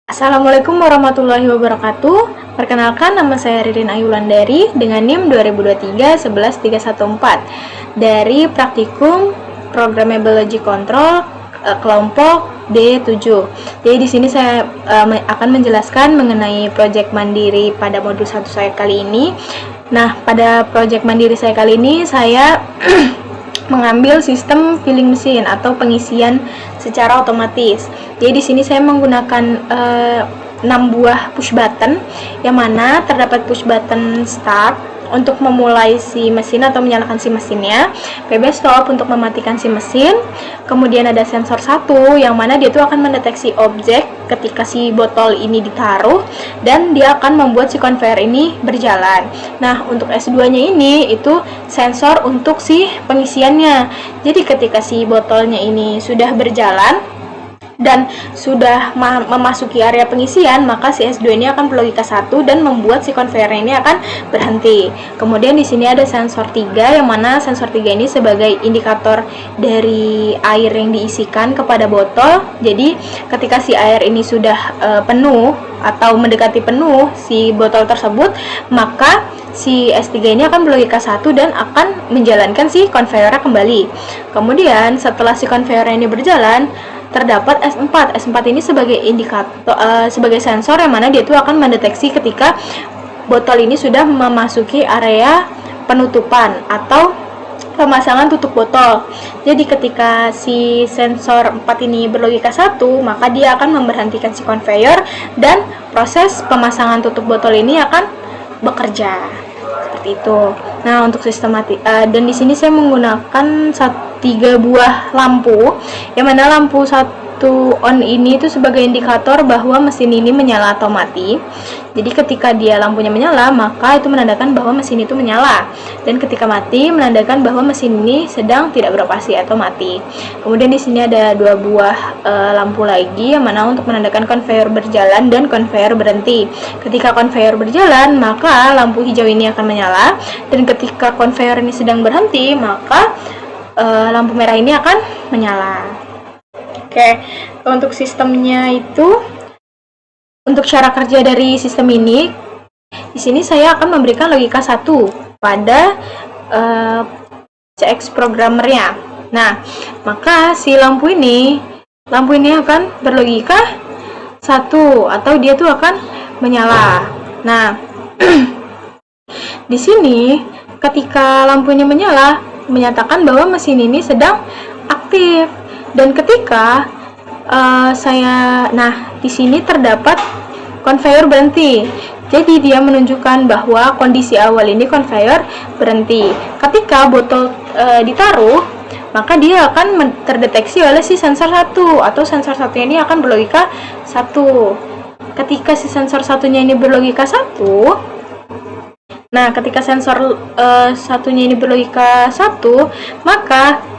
Assalamualaikum warahmatullahi wabarakatuh. Perkenalkan, nama saya Ririn Ayulandari dengan NIM 2023-11314 dari Praktikum Programmable Logic Control kelompok D7. Jadi di sini saya akan menjelaskan mengenai proyek mandiri pada modul 1 saya kali ini. Nah, pada proyek mandiri saya kali ini saya mengambil sistem filling mesin atau pengisian secara otomatis. Jadi di sini saya menggunakan 6 buah push button, yang mana terdapat push button start untuk memulai si mesin atau menyalakan si mesinnya, PB stop untuk mematikan si mesin, kemudian ada sensor 1 yang mana dia tuh akan mendeteksi objek ketika si botol ini ditaruh dan dia akan membuat si conveyor ini berjalan. Nah, untuk S2-nya ini itu sensor untuk si pengisiannya. Jadi ketika si botolnya ini sudah berjalan dan sudah memasuki area pengisian, maka si S2 ini akan berlogika 1 dan membuat si conveyor ini akan berhenti. Kemudian di sini ada sensor 3, yang mana sensor 3 ini sebagai indikator dari air yang diisikan kepada botol. Jadi ketika si air ini sudah penuh atau mendekati penuh si botol tersebut, maka si S3 ini akan berlogika 1 dan akan menjalankan si conveyor kembali. Kemudian setelah si conveyor ini berjalan, terdapat S4. S4 ini sebagai indikator, sebagai sensor yang mana dia itu akan mendeteksi ketika botol ini sudah memasuki area penutupan atau pemasangan tutup botol. Jadi ketika si sensor 4 ini berlogika 1, maka dia akan memberhentikan si conveyor dan proses pemasangan tutup botol ini akan bekerja. Seperti itu. Nah, untuk sistematik dan di sini saya menggunakan 3 buah lampu, yang mana lampu 1 on ini itu sebagai indikator bahwa mesin ini menyala atau mati. Jadi ketika dia lampunya menyala, maka itu menandakan bahwa mesin itu menyala, dan ketika mati menandakan bahwa mesin ini sedang tidak beroperasi atau mati. Kemudian di sini ada 2 buah lampu lagi, yang mana untuk menandakan conveyor berjalan dan conveyor berhenti. Ketika conveyor berjalan, maka lampu hijau ini akan menyala, dan ketika conveyor ini sedang berhenti, maka lampu merah ini akan menyala. Oke, untuk sistemnya itu, untuk cara kerja dari sistem ini, di sini saya akan memberikan logika 1 pada CX programmernya. Nah, maka si lampu ini akan berlogika 1 atau dia tuh akan menyala. Nah, di sini ketika lampu ini menyala, menyatakan bahwa mesin ini sedang aktif, dan ketika di sini terdapat conveyor berhenti. Jadi dia menunjukkan bahwa kondisi awal ini conveyor berhenti. Ketika botol ditaruh, maka dia akan terdeteksi oleh si sensor 1 atau sensor 1 ini akan berlogika 1. Ketika si sensor satunya ini berlogika 1, nah, ketika sensor satunya ini berlogika 1, maka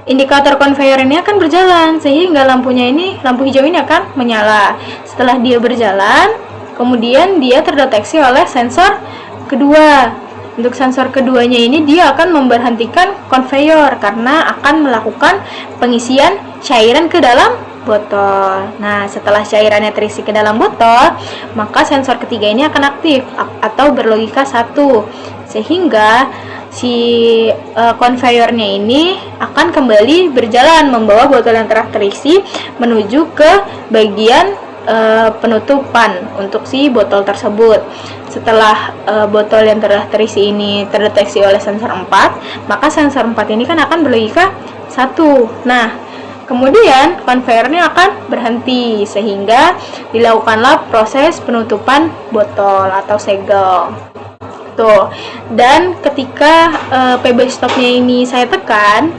indikator conveyor ini akan berjalan sehingga lampu hijau ini akan menyala. Setelah dia berjalan, kemudian dia terdeteksi oleh sensor kedua. Untuk sensor keduanya ini dia akan memberhentikan conveyor karena akan melakukan pengisian cairan ke dalam botol. Nah, setelah cairannya terisi ke dalam botol, maka sensor ketiga ini akan aktif atau berlogika 1, sehingga si conveyornya ini akan kembali berjalan membawa botol yang telah terisi menuju ke bagian penutupan untuk si botol tersebut. Setelah botol yang telah terisi ini terdeteksi oleh sensor 4, maka sensor 4 ini kan akan berlogika 1. Nah, kemudian conveyornya akan berhenti sehingga dilakukanlah proses penutupan botol atau segel. Tuh. Dan ketika PB stopnya ini saya tekan,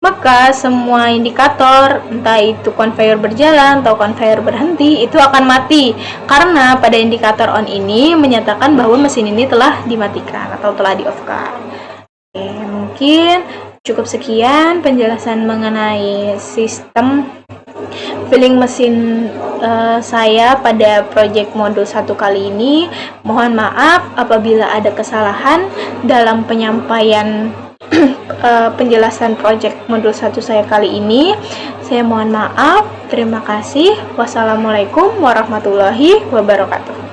maka semua indikator, entah itu conveyor berjalan atau conveyor berhenti, itu akan mati karena pada indikator on ini menyatakan bahwa mesin ini telah dimatikan atau telah di-off-kan. Oke, mungkin cukup sekian penjelasan mengenai sistem filling mesin saya pada proyek modul 1 kali ini. Mohon maaf apabila ada kesalahan dalam penyampaian penjelasan proyek modul 1 saya kali ini. Saya mohon maaf. Terima kasih. Wassalamualaikum warahmatullahi wabarakatuh.